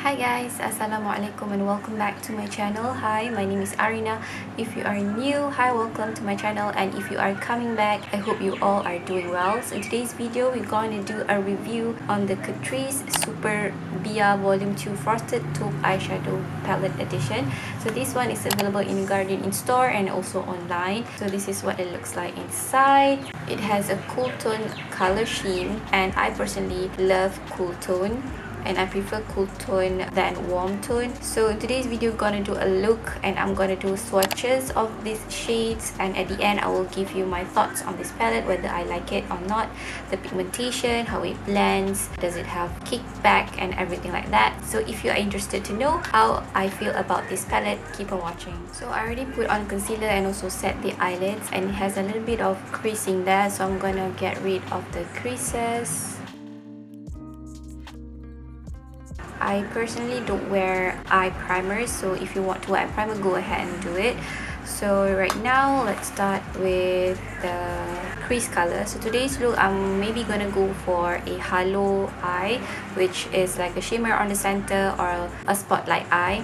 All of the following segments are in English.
Hi guys, Assalamualaikum and welcome back to my channel. Hi, my name is Arina. If you are new, hi, welcome to my channel, and if you are coming back, I hope you all are doing well. So in today's video, we're going to do a review on the Catrice Superbia Vol.2 Frosted Taupe Eyeshadow Palette Edition. So this one is available in Guardian in-store and also online. So this is what it looks like inside. It has a cool tone color scheme, and I personally love cool tone. And I prefer cool tone than warm tone. So in today's video, I'm gonna do a look and I'm gonna do swatches of these shades, and at the end I will give you my thoughts on this palette, whether I like it or not, the pigmentation, how it blends, does it have kickback and everything like that. So if you are interested to know how I feel about this palette, keep on watching. So I already put on concealer and also set the eyelids, and it has a little bit of creasing there, so I'm gonna get rid of the creases. I personally don't wear eye primers, so if you want to wear eye primer, go ahead and do it. So right now, let's start with the crease color. So today's look, I'm maybe gonna go for a halo eye, which is like a shimmer on the center or a spotlight eye.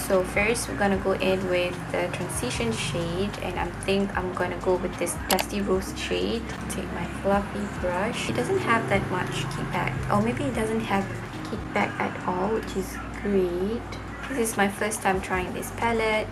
So first, we're gonna go in with the transition shade, and I think I'm gonna go with this dusty rose shade. Take my fluffy brush. It doesn't have that much kickback, or maybe it doesn't have kickback at all, which is great. This is my first time trying this palette.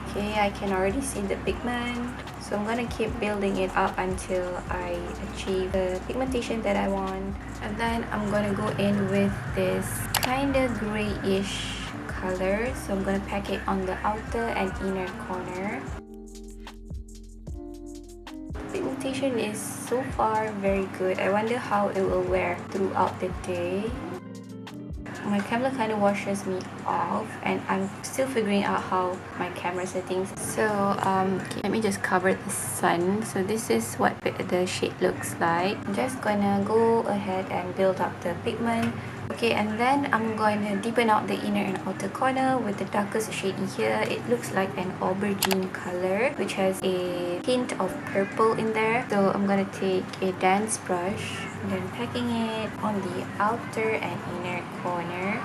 Okay, I can already see the pigment, so I'm gonna keep building it up until I achieve the pigmentation that I want. And then I'm gonna go in with this kind of grayish color, so I'm gonna pack it on the outer and inner corner. Pigmentation is so far very good. I wonder how it will wear throughout the day. My camera kind of washes me off, and I'm still figuring out how my camera settings. So let me just cover the sun. So this is what the shade looks like. I'm just gonna go ahead and build up the pigment. Okay, and then I'm going to deepen out the inner and outer corner with the darkest shade in here. It looks like an aubergine color, which has a hint of purple in there. So I'm going to take a dense brush and then packing it on the outer and inner corner.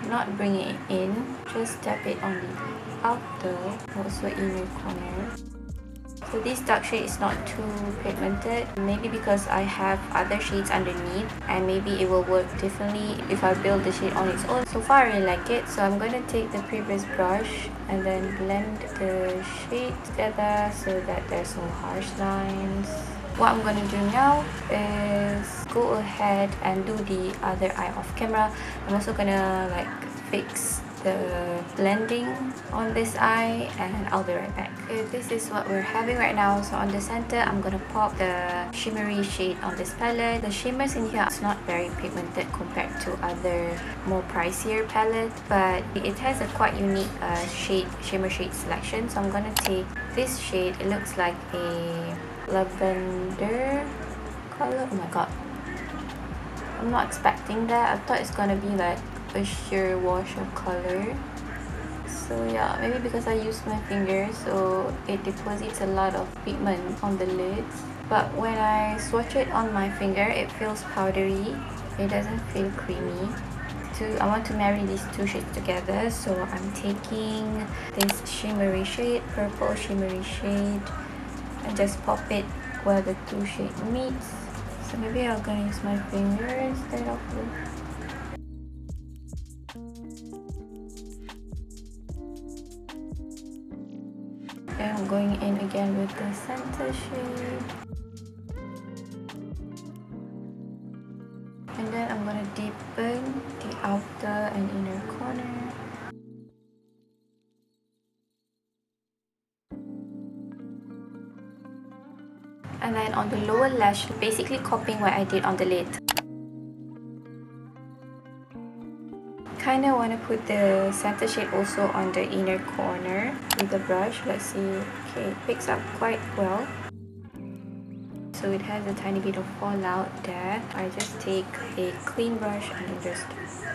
Not bringing it in, just tap it on the outer, also inner corner. So this dark shade is not too pigmented, maybe because I have other shades underneath, and maybe it will work differently if I build the shade on its own. So far I really like it, so I'm going to take the previous brush and then blend the shade together so that there's no harsh lines. What I'm going to do now is go ahead and do the other eye off camera. I'm also going to fix the blending on this eye, and I'll be right back. Okay, this is what we're having right now. So on the center, I'm gonna pop the shimmery shade on this palette. The shimmers in here is not very pigmented compared to other more pricier palettes, but it has a quite unique shimmer shade selection. So I'm gonna take this shade. It looks like a lavender color. Oh my god, I'm not expecting that. I thought it's gonna be like a sheer wash of color. So yeah, maybe because I use my fingers, so it deposits a lot of pigment on the lids. But when I swatch it on my finger, it feels powdery. It doesn't feel creamy. I want to marry these two shades together, so I'm taking this shimmery shade, purple shimmery shade, and just pop it where the two shades meets. So maybe I'm gonna use my finger instead of the... And I'm going in again with the center shade. And then I'm going to deepen the outer and inner corner. And then on the lower lash, basically copying what I did on the lid. Kinda want to put the center shade also on the inner corner with the brush. Let's see. Okay, it picks up quite well. So it has a tiny bit of fallout there. I just take a clean brush and then just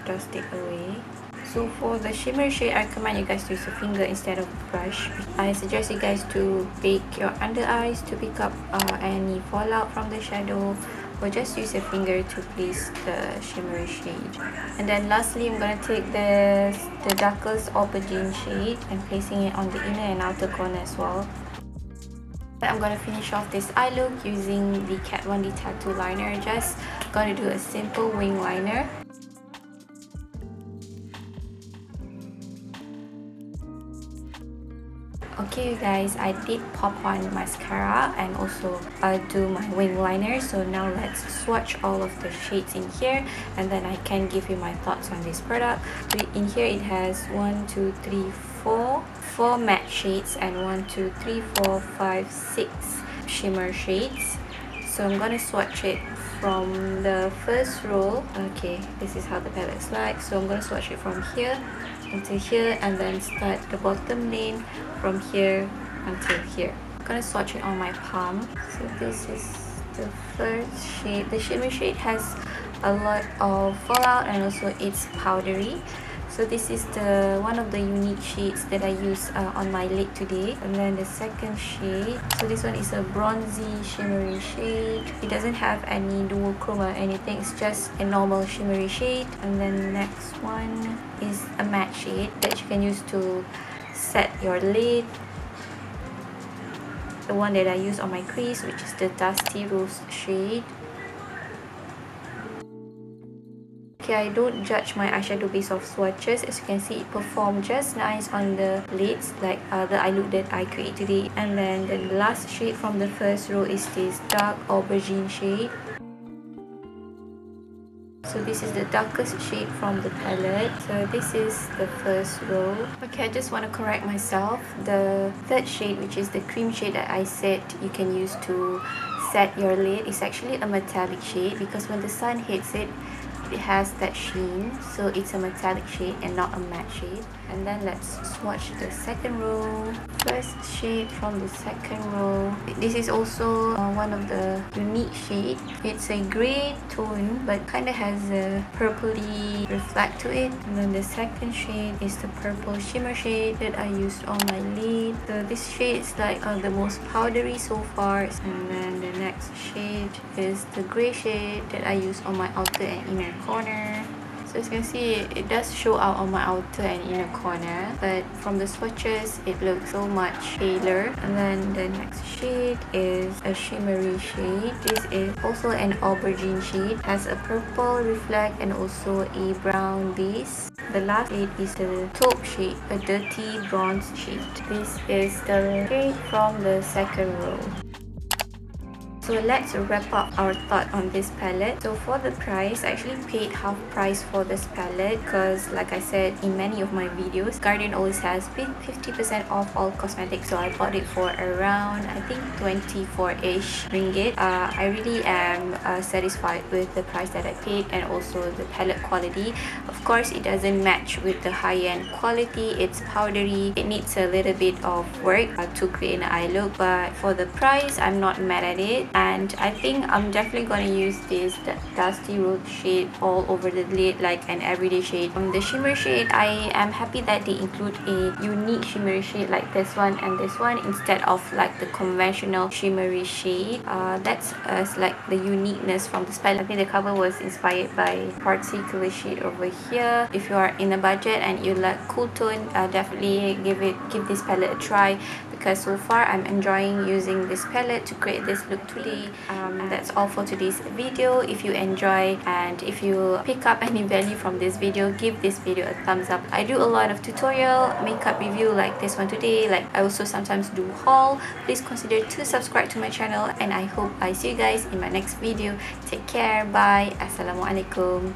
dust it away. So for the shimmer shade, I recommend you guys to use a finger instead of a brush. I suggest you guys to bake your under eyes to pick up any fallout from the shadow, or just use your finger to place the shimmery shade. And then lastly, I'm gonna take the darkest aubergine shade and placing it on the inner and outer corner as well. I'm gonna finish off this eye look using the Kat Von D tattoo liner. Just gonna do a simple wing liner. Okay you guys, I did pop on mascara and also do my wing liner. So now let's swatch all of the shades in here and then I can give you my thoughts on this product. So in here it has 1, 2, 3, 4 matte shades and 1, 2, 3, 4, 5, 6 shimmer shades. So I'm gonna swatch it from the first row. Okay, this is how the palette looks like. So I'm gonna swatch it from here until here and then start the bottom lane from here until here. I'm gonna swatch it on my palm. So this is the first shade. The shimmer shade has a lot of fallout and also it's powdery. So this is the one of the unique shades that I use on my lid today. And then the second shade, so this one is a bronzy shimmery shade. It doesn't have any dual chroma or anything, it's just a normal shimmery shade. And then the next one is a matte shade that you can use to set your lid. The one that I use on my crease, which is the dusty rose shade. Okay, I don't judge my eyeshadow based off swatches. As you can see, it performed just nice on the lids, like the eye look that I created today. And then the last shade from the first row is this dark aubergine shade. So this is the darkest shade from the palette. So this is the first row. Okay, I just want to correct myself. The third shade, which is the cream shade that I said you can use to set your lid, is actually a metallic shade because when the sun hits it, it has that sheen, so it's a metallic shade and not a matte shade. And then let's swatch the second row. First shade from the second row. This is also one of the unique shade. It's a grey tone but kind of has a purpley reflect to it. And then the second shade is the purple shimmer shade that I used on my lid. So this shade is like the most powdery so far. And then the next shade is the grey shade that I used on my outer and inner corner. So as you can see, it does show out on my outer and inner corner, but from the swatches it looks so much paler. And then the next shade is a shimmery shade. This is also an aubergine shade, has a purple reflect and also a brown base. The last shade is the taupe shade, a dirty bronze shade. This is the shade from the second row. So let's wrap up our thought on this palette. So for the price, I actually paid half price for this palette because like I said in many of my videos, Guardian always has 50% off all cosmetics. So I bought it for around, I think 24-ish ringgit. I really am satisfied with the price that I paid and also the palette quality. Of course, it doesn't match with the high-end quality. It's powdery. It needs a little bit of work to create an eye look, but for the price, I'm not mad at it. And I think I'm definitely going to use this dusty rose shade all over the lid, like an everyday shade. The shimmer shade, I am happy that they include a unique shimmery shade like this one and this one instead of like the conventional shimmery shade. That's like the uniqueness from this palette. I think the cover was inspired by particular shade over here. If you are in a budget and you like cool tone, definitely give this palette a try, because so far I'm enjoying using this palette to create this look today. That's all for today's video. If you enjoy and if you pick up any value from this video, give this video a thumbs up. I do a lot of tutorial makeup review like this one today. Like I also sometimes do haul. Please consider to subscribe to my channel and I hope I see you guys in my next video. Take care. Bye. Assalamualaikum.